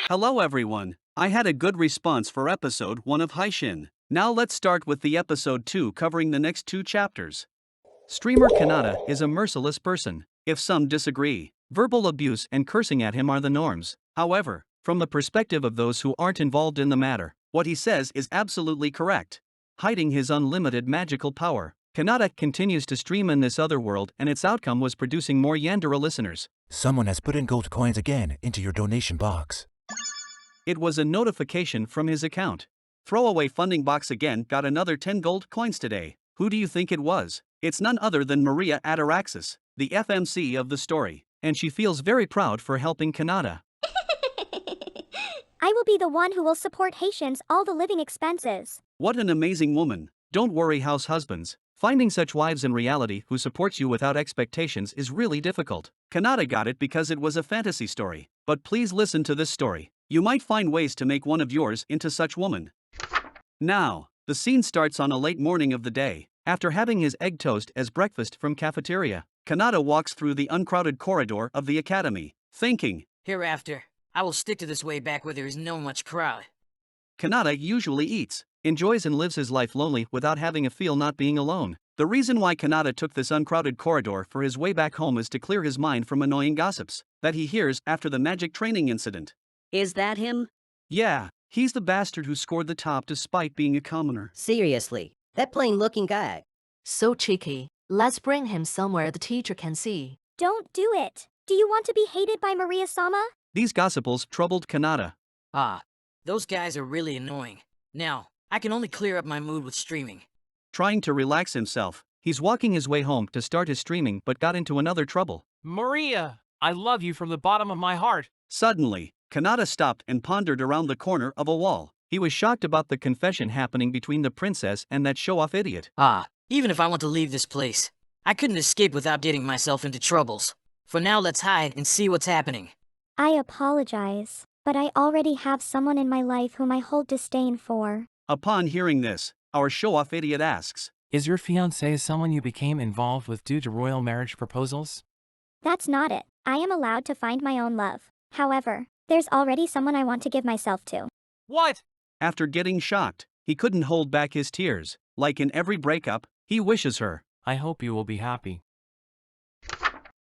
Hello everyone, I had a good response for episode 1 of Haishin. Now let's start with the episode 2 covering the next 2 chapters. Streamer Kanata is a merciless person. If some disagree, verbal abuse and cursing at him are the norms. However, from the perspective of those who aren't involved in the matter, what he says is absolutely correct. Hiding his unlimited magical power, Kanata continues to stream in this other world, and its outcome was producing more yandere listeners. Someone has put in gold coins again into your donation box. It was a notification from his account. Throwaway funding box again got another 10 gold coins today. Who do you think it was? It's none other than Maria Ataraxis, the FMC of the story, and she feels very proud for helping Kanata. I will be the one who will support Haitians all the living expenses. What an amazing woman. Don't worry, house husbands. Finding such wives in reality who supports you without expectations is really difficult. Kanata got it because it was a fantasy story. But please listen to this story. You might find ways to make one of yours into such woman. Now, the scene starts on a late morning of the day. After having his egg toast as breakfast from cafeteria, Kanata walks through the uncrowded corridor of the academy, thinking, Hereafter, I will stick to this way back where there is no much crowd. Kanata usually eats, enjoys and lives his life lonely without having a feel not being alone. The reason why Kanata took this uncrowded corridor for his way back home is to clear his mind from annoying gossips that he hears after the magic training incident. Is that him? Yeah, he's the bastard who scored the top despite being a commoner. Seriously, that plain-looking guy. So cheeky. Let's bring him somewhere the teacher can see. Don't do it. Do you want to be hated by Maria-sama? These gossiples troubled Kanata. Ah, those guys are really annoying. Now, I can only clear up my mood with streaming. Trying to relax himself, he's walking his way home to start his streaming but got into another trouble. Maria, I love you from the bottom of my heart. Suddenly, Kanata stopped and pondered around the corner of a wall. He was shocked about the confession happening between the princess and that show-off idiot. Ah, even if I want to leave this place, I couldn't escape without getting myself into troubles. For now, let's hide and see what's happening. I apologize, but I already have someone in my life whom I hold disdain for. Upon hearing this, our show-off idiot asks, Is your fiancé someone you became involved with due to royal marriage proposals? That's not it. I am allowed to find my own love. However, there's already someone I want to give myself to. What? After getting shocked, he couldn't hold back his tears. Like in every breakup, he wishes her. I hope you will be happy.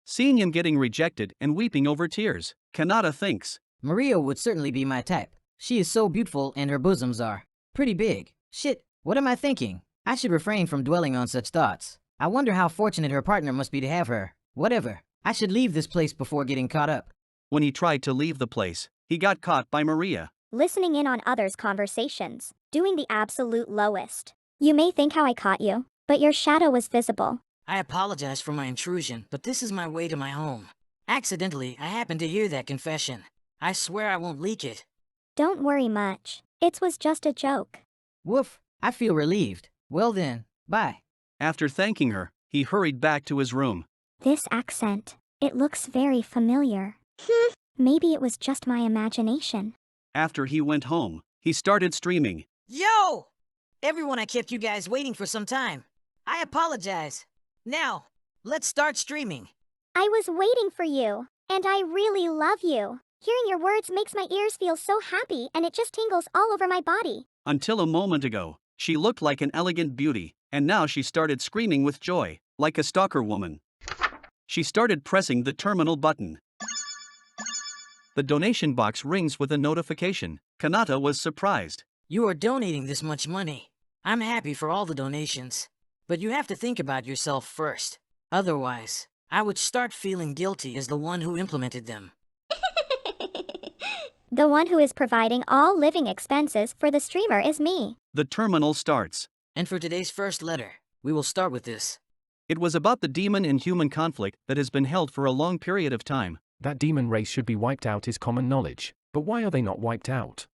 Seeing him getting rejected and weeping over tears, Kanata thinks, Maria would certainly be my type. She is so beautiful and her bosoms are pretty big. Shit, what am I thinking? I should refrain from dwelling on such thoughts. I wonder how fortunate her partner must be to have her. Whatever. I should leave this place before getting caught up. When he tried to leave the place, he got caught by Maria. Listening in on others' conversations, doing the absolute lowest. You may think how I caught you, but your shadow was visible. I apologize for my intrusion, but this is my way to my home. Accidentally, I happened to hear that confession. I swear I won't leak it. Don't worry much. It was just a joke. Woof, I feel relieved. Well then, bye. After thanking her, he hurried back to his room. This accent, it looks very familiar. Maybe it was just my imagination. After he went home, he started streaming. Yo! Everyone, I kept you guys waiting for some time. I apologize. Now, let's start streaming. I was waiting for you, and I really love you. Hearing your words makes my ears feel so happy and it just tingles all over my body. Until a moment ago, she looked like an elegant beauty, and now she started screaming with joy, like a stalker woman. She started pressing the terminal button. The donation box rings with a notification. Kanata was surprised. You are donating this much money. I'm happy for all the donations. But you have to think about yourself first. Otherwise, I would start feeling guilty as the one who implemented them. The one who is providing all living expenses for the streamer is me. The terminal starts. And for today's first letter, we will start with this. It was about the demon and human conflict that has been held for a long period of time. That demon race should be wiped out is common knowledge. But why are they not wiped out?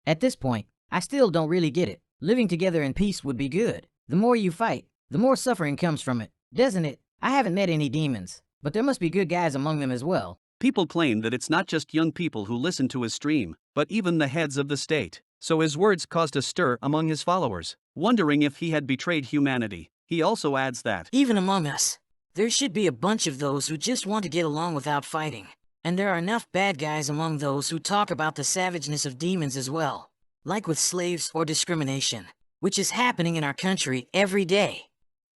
At this point, I still don't really get it. Living together in peace would be good. The more you fight, the more suffering comes from it, doesn't it? I haven't met any demons, but there must be good guys among them as well. People claim that it's not just young people who listen to his stream, but even the heads of the state. So his words caused a stir among his followers, wondering if he had betrayed humanity. He also adds that, even among us, there should be a bunch of those who just want to get along without fighting. And there are enough bad guys among those who talk about the savageness of demons as well. Like with slaves or discrimination, which is happening in our country every day.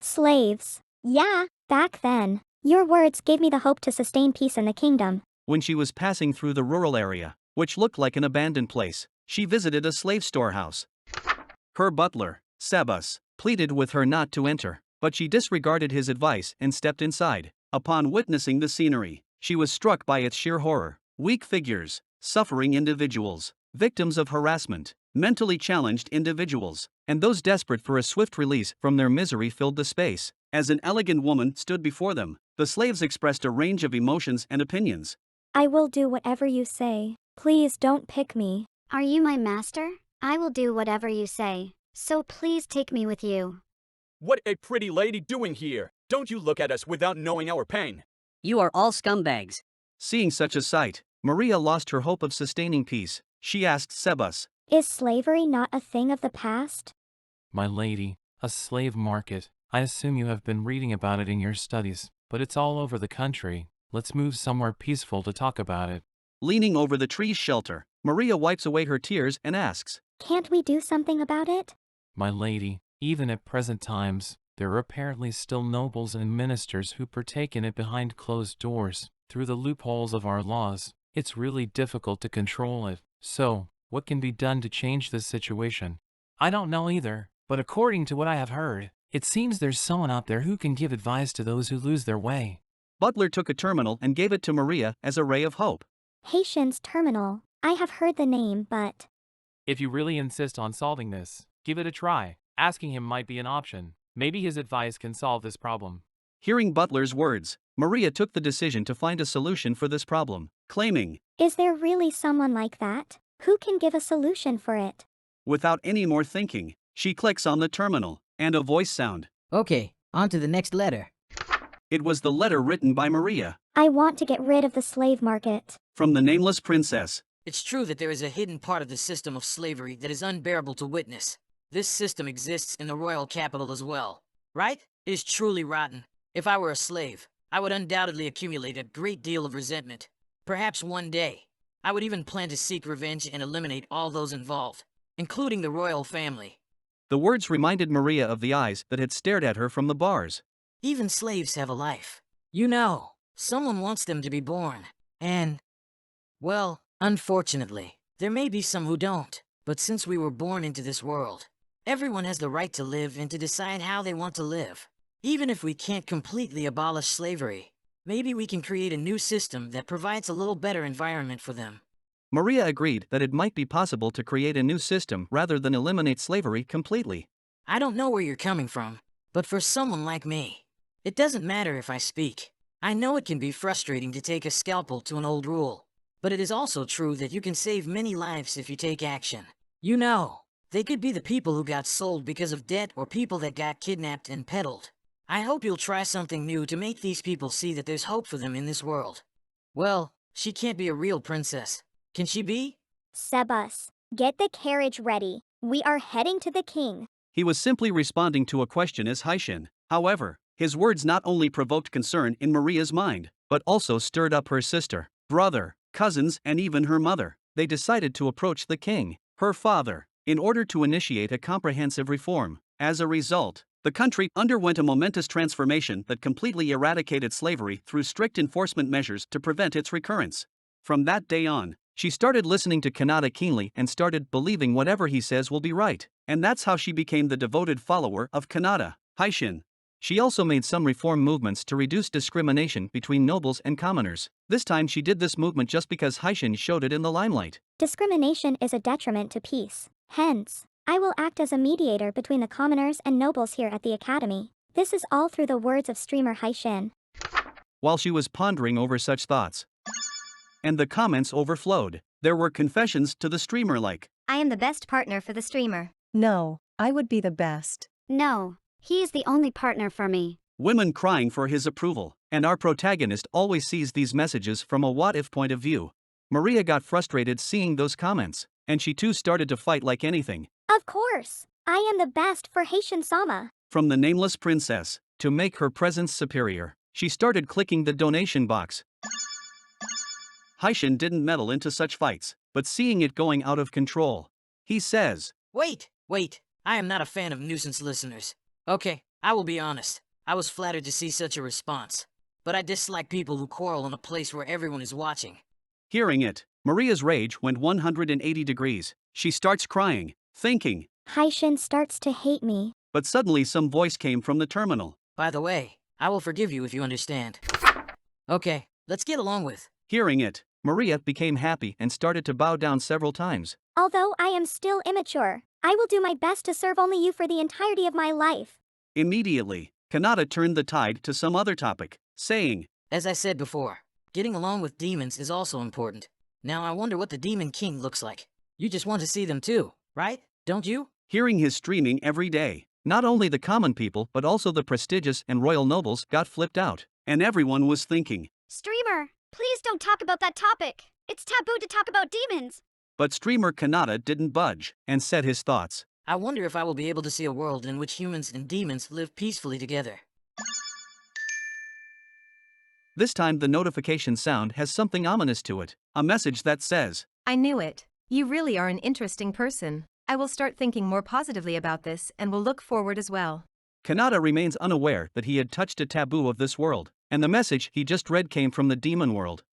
Slaves. Yeah, back then. Your words gave me the hope to sustain peace in the kingdom. When she was passing through the rural area, which looked like an abandoned place, she visited a slave storehouse. Her butler, Sebas, pleaded with her not to enter, but she disregarded his advice and stepped inside. Upon witnessing the scenery, she was struck by its sheer horror. Weak figures, suffering individuals, victims of harassment, mentally challenged individuals, and those desperate for a swift release from their misery filled the space. As an elegant woman stood before them, the slaves expressed a range of emotions and opinions. I will do whatever you say. Please don't pick me. Are you my master? I will do whatever you say. So please take me with you. What a pretty lady doing here? Don't you look at us without knowing our pain. You are all scumbags. Seeing such a sight, Maria lost her hope of sustaining peace. She asked Sebas, Is slavery not a thing of the past? My lady, a slave market. I assume you have been reading about it in your studies, but it's all over the country. Let's move somewhere peaceful to talk about it. Leaning over the tree's shelter, Maria wipes away her tears and asks, Can't we do something about it? My lady, even at present times, there are apparently still nobles and ministers who partake in it behind closed doors, through the loopholes of our laws. It's really difficult to control it. So, what can be done to change this situation? I don't know either, but according to what I have heard, it seems there's someone out there who can give advice to those who lose their way. Butler took a terminal and gave it to Maria as a ray of hope. Haishin's terminal. I have heard the name, but... If you really insist on solving this, give it a try. Asking him might be an option. Maybe his advice can solve this problem. Hearing Butler's words, Maria took the decision to find a solution for this problem, claiming, Is there really someone like that? Who can give a solution for it? Without any more thinking, she clicks on the terminal, and a voice sound. Okay, on to the next letter. It was the letter written by Maria. I want to get rid of the slave market. From the nameless princess. It's true that there is a hidden part of the system of slavery that is unbearable to witness. This system exists in the royal capital as well, right? It is truly rotten. If I were a slave, I would undoubtedly accumulate a great deal of resentment. Perhaps one day, I would even plan to seek revenge and eliminate all those involved, including the royal family. The words reminded Maria of the eyes that had stared at her from the bars. Even slaves have a life. You know, someone wants them to be born. And, well, unfortunately, there may be some who don't. But since we were born into this world, everyone has the right to live and to decide how they want to live. Even if we can't completely abolish slavery, maybe we can create a new system that provides a little better environment for them. Maria agreed that it might be possible to create a new system rather than eliminate slavery completely. I don't know where you're coming from, but for someone like me, it doesn't matter if I speak. I know it can be frustrating to take a scalpel to an old rule, but it is also true that you can save many lives if you take action. You know, they could be the people who got sold because of debt or people that got kidnapped and peddled. I hope you'll try something new to make these people see that there's hope for them in this world. Well, she can't be a real princess. Can she be? Sebas, get the carriage ready. We are heading to the king. He was simply responding to a question as Haishin. However, his words not only provoked concern in Maria's mind, but also stirred up her sister, brother, cousins, and even her mother. They decided to approach the king, her father, in order to initiate a comprehensive reform. As a result, the country underwent a momentous transformation that completely eradicated slavery through strict enforcement measures to prevent its recurrence. From that day on, she started listening to Kanata keenly and started believing whatever he says will be right, and that's how she became the devoted follower of Kanata, Haishin. She also made some reform movements to reduce discrimination between nobles and commoners. This time she did this movement just because Haishin showed it in the limelight. Discrimination is a detriment to peace. Hence, I will act as a mediator between the commoners and nobles here at the academy. This is all through the words of streamer Haishin. While she was pondering over such thoughts, and the comments overflowed, there were confessions to the streamer like, I am the best partner for the streamer. No, I would be the best. No, he is the only partner for me. women crying for his approval, and our protagonist always sees these messages from a what-if point of view. Maria got frustrated seeing those comments, and she too started to fight like anything. Of course, I am the best for Haishin-sama. From the nameless princess, to make her presence superior, she started clicking the donation box. Haishin didn't meddle into such fights, but seeing it going out of control, he says, Wait. I am not a fan of nuisance listeners. Okay, I will be honest. I was flattered to see such a response. But I dislike people who quarrel in a place where everyone is watching. Hearing it, Maria's rage went 180 degrees. She starts crying, thinking, Haishin starts to hate me. But suddenly some voice came from the terminal. By the way, I will forgive you if you understand. Okay, let's get along with. Hearing it, Maria became happy and started to bow down several times. Although I am still immature, I will do my best to serve only you for the entirety of my life. Immediately, Kanata turned the tide to some other topic, saying, As I said before, getting along with demons is also important. Now I wonder what the Demon King looks like. You just want to see them too, right? Don't you? Hearing his streaming every day, not only the common people but also the prestigious and royal nobles got flipped out, and everyone was thinking, Streamer, please don't talk about that topic. It's taboo to talk about demons. But streamer Kanata didn't budge, and said his thoughts. I wonder if I will be able to see a world in which humans and demons live peacefully together. This time the notification sound has something ominous to it, a message that says, I knew it. You really are an interesting person. I will start thinking more positively about this and will look forward as well. Kanata remains unaware that he had touched a taboo of this world, and the message he just read came from the demon world.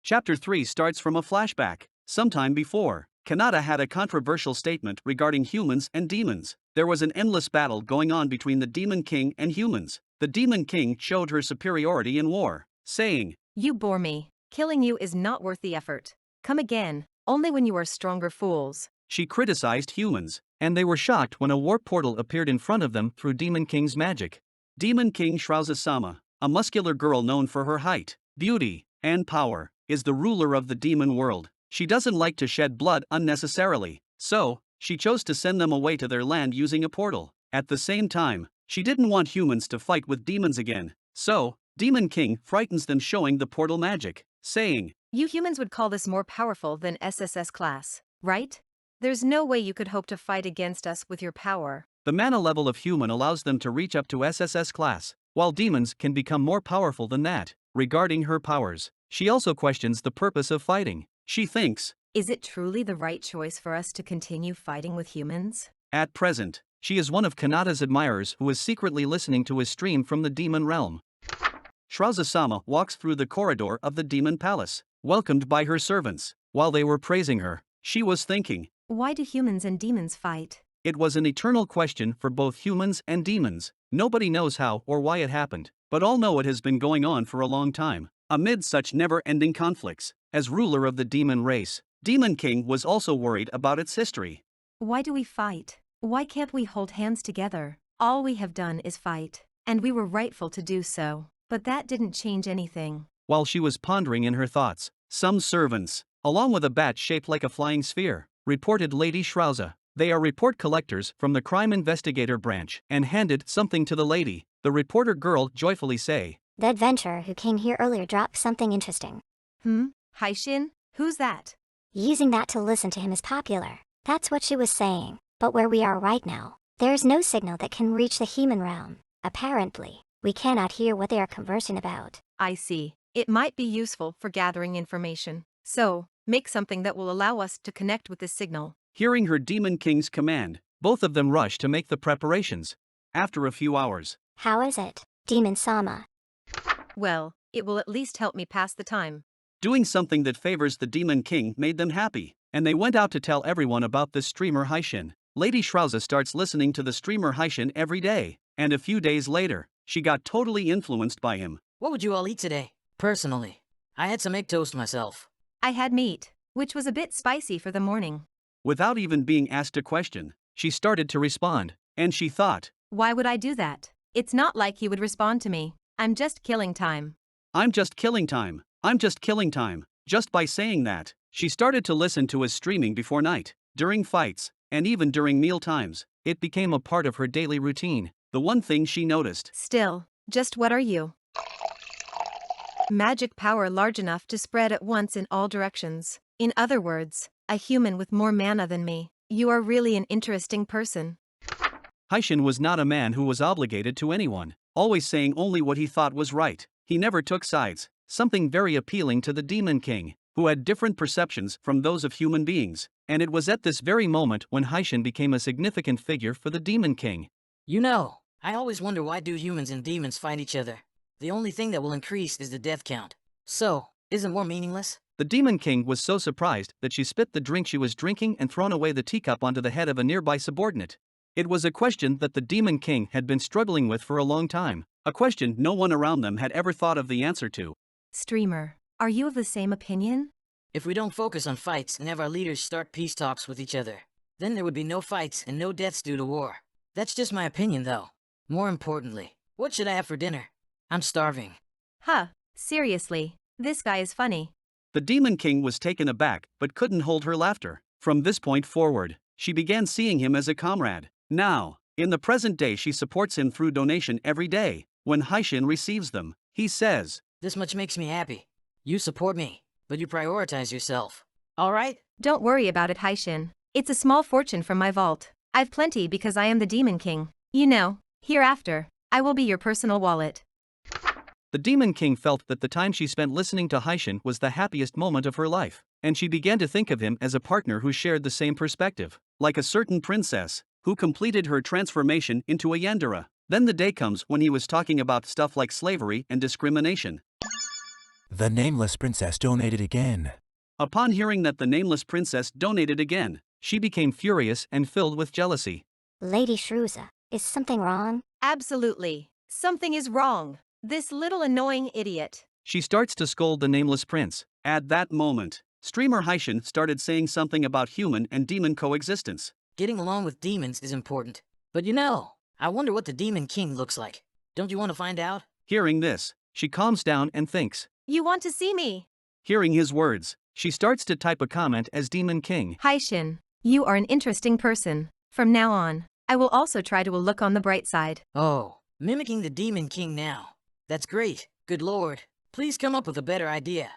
Chapter 3 starts from a flashback. Sometime before, Kanata had a controversial statement regarding humans and demons. There was an endless battle going on between the Demon King and humans. The Demon King showed her superiority in war, saying, You bore me. Killing you is not worth the effort. Come again, only when you are stronger fools. She criticized humans, and they were shocked when a warp portal appeared in front of them through Demon King's magic. Demon King Shrouza-sama, a muscular girl known for her height, beauty, and power, is the ruler of the demon world. She doesn't like to shed blood unnecessarily, so she chose to send them away to their land using a portal. At the same time, she didn't want humans to fight with demons again, so Demon King frightens them showing the portal magic, saying, You humans would call this more powerful than SSS class, right? There's no way you could hope to fight against us with your power. The mana level of human allows them to reach up to SSS class, while demons can become more powerful than that. Regarding her powers, she also questions the purpose of fighting. She thinks, Is it truly the right choice for us to continue fighting with humans? At present, she is one of Kanata's admirers who is secretly listening to his stream from the demon realm. Shrouza-sama walks through the corridor of the demon palace, welcomed by her servants. While they were praising her, she was thinking, Why do humans and demons fight? It was an eternal question for both humans and demons. Nobody knows how or why it happened, but all know it has been going on for a long time. Amid such never-ending conflicts, as ruler of the demon race, Demon King was also worried about its history. Why do we fight? Why can't we hold hands together? All we have done is fight, and we were rightful to do so, but that didn't change anything. While she was pondering in her thoughts, some servants, along with a bat shaped like a flying sphere, reported Lady Shrouza. They are report collectors from the crime investigator branch and handed something to the lady. The reporter girl joyfully say, The adventurer who came here earlier dropped something interesting. Haishin? Who's that? Using that to listen to him is popular. That's what she was saying. But where we are right now, there is no signal that can reach the human realm. Apparently, we cannot hear what they are conversing about. I see. It might be useful for gathering information. So, make something that will allow us to connect with this signal. Hearing her Demon King's command, both of them rush to make the preparations. After a few hours, How is it, Demon-sama? Well, it will at least help me pass the time. doing something that favors the Demon King made them happy, and they went out to tell everyone about this streamer Haishin. Lady Shrouza starts listening to the streamer Haishin every day, and a few days later, she got totally influenced by him. What would you all eat today? Personally, I had some egg toast myself. I had meat, which was a bit spicy for the morning. Without even being asked a question, she started to respond, and she thought, Why would I do that? It's not like he would respond to me. I'm just killing time. I'm just killing time. I'm just killing time. Just by saying that, she started to listen to his streaming before night, during fights, and even during meal times. It became a part of her daily routine. The one thing she noticed. Still, just what are you? Magic power large enough to spread at once in all directions. In other words, a human with more mana than me. You are really an interesting person. Haishin was not a man who was obligated to anyone, always saying only what he thought was right. He never took sides, something very appealing to the Demon King. who had different perceptions from those of human beings, and it was at this very moment when Haishin became a significant figure for the Demon King. You know, I always wonder why do humans and demons fight each other? The only thing that will increase is the death count. So, is it more meaningless? The Demon King was so surprised that she spit the drink she was drinking and thrown away the teacup onto the head of a nearby subordinate. It was a question that the Demon King had been struggling with for a long time, a question no one around them had ever thought of the answer to. Streamer, are you of the same opinion? If we don't focus on fights and have our leaders start peace talks with each other, then there would be no fights and no deaths due to war. That's just my opinion though. More importantly, what should I have for dinner? I'm starving. Huh, seriously, this guy is funny. The Demon King was taken aback but couldn't hold her laughter. From this point forward, she began seeing him as a comrade. Now, in the present day she supports him through donation every day. When Haishin receives them, he says, "This much makes me happy. You support me, but you prioritize yourself. Alright? Don't worry about it, Haishin. It's a small fortune from my vault. I've plenty because I am the Demon King. You know, hereafter, I will be your personal wallet." The Demon King felt that the time she spent listening to Haishin was the happiest moment of her life, and she began to think of him as a partner who shared the same perspective, like a certain princess, who completed her transformation into a yandere. Then the day comes when he was talking about stuff like slavery and discrimination. The nameless princess donated again. Upon hearing that the nameless princess donated again, she became furious and filled with jealousy. Lady Shrouza, is something wrong? Absolutely. Something is wrong. This little annoying idiot. She starts to scold the nameless prince. At that moment, streamer Haishin started saying something about human and demon coexistence. Getting along with demons is important. But you know, I wonder what the Demon King looks like. Don't you want to find out? Hearing this, she calms down and thinks. You want to see me? Hearing his words, she starts to type a comment as Demon King. Haishin, you are an interesting person. From now on, I will also try to look on the bright side. Oh, mimicking the Demon King now. That's great. Good lord. Please come up with a better idea.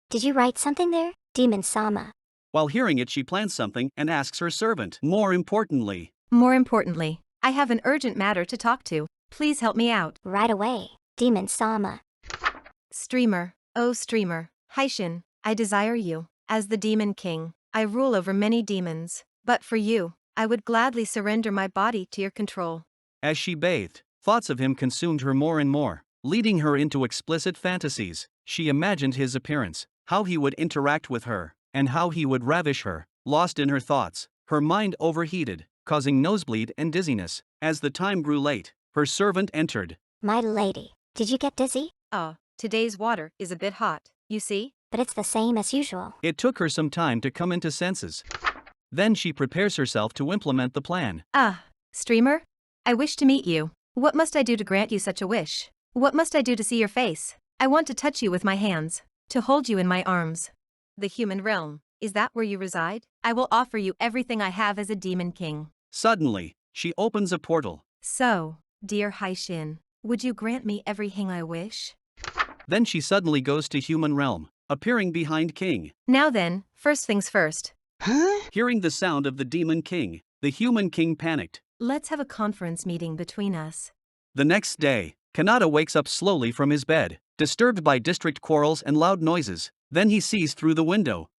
Did you write something there, Demon Sama? While hearing it, she plans something and asks her servant. More importantly, I have an urgent matter to talk to. Please help me out. Right away, Demon Sama. Streamer, oh streamer, Haishin, I desire you. As the Demon King, I rule over many demons. But for you, I would gladly surrender my body to your control. As she bathed, thoughts of him consumed her more and more, leading her into explicit fantasies. She imagined his appearance, how he would interact with her, and how he would ravish her. Lost in her thoughts, her mind overheated, causing nosebleed and dizziness. As the time grew late, her servant entered. My lady, did you get dizzy? Today's water is a bit hot, you see? But it's the same as usual. It took her some time to come into senses. Then she prepares herself to implement the plan. Streamer? I wish to meet you. What must I do to grant you such a wish? What must I do to see your face? I want to touch you with my hands, to hold you in my arms. The human realm, is that where you reside? I will offer you everything I have as a Demon King. Suddenly, she opens a portal. So, dear Haishin, would you grant me everything I wish? Then she suddenly goes to human realm, appearing behind King. Now then, first things first. Hearing the sound of the Demon King, the human king panicked. Let's have a conference meeting between us. The next day, Kanata wakes up slowly from his bed, disturbed by district quarrels and loud noises. Then he sees through the window.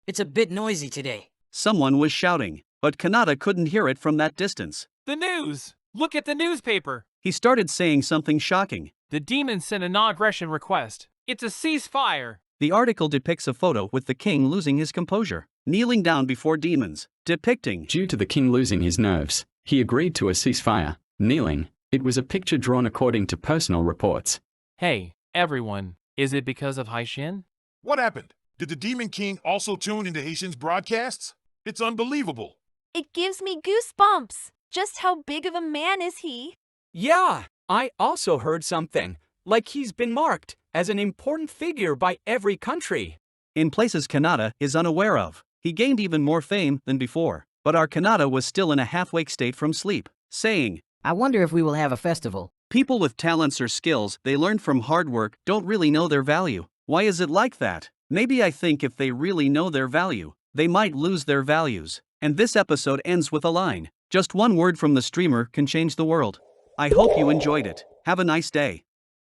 It's a bit noisy today. Someone was shouting, but Kanata couldn't hear it from that distance. The news! Look at the newspaper! He started saying something shocking. The demons sent a non-aggression request. It's a ceasefire! The article depicts a photo with the king losing his composure, kneeling down before demons, depicting. Due to the king losing his nerves, he agreed to a ceasefire. Kneeling. It was a picture drawn according to personal reports. Hey, everyone, is it because of Haishin? What happened? Did the Demon King also tune into Haishin's broadcasts? It's unbelievable. It gives me goosebumps. Just how big of a man is he? Yeah, I also heard something. Like he's been marked as an important figure by every country. In places Kanata is unaware of. He gained even more fame than before, but our Kanata was still in a half-wake state from sleep, saying, I wonder if we will have a festival. People with talents or skills they learned from hard work don't really know their value. Why is it like that? Maybe I think if they really know their value, they might lose their values. And this episode ends with a line. Just one word from the streamer can change the world. I hope you enjoyed it. Have a nice day.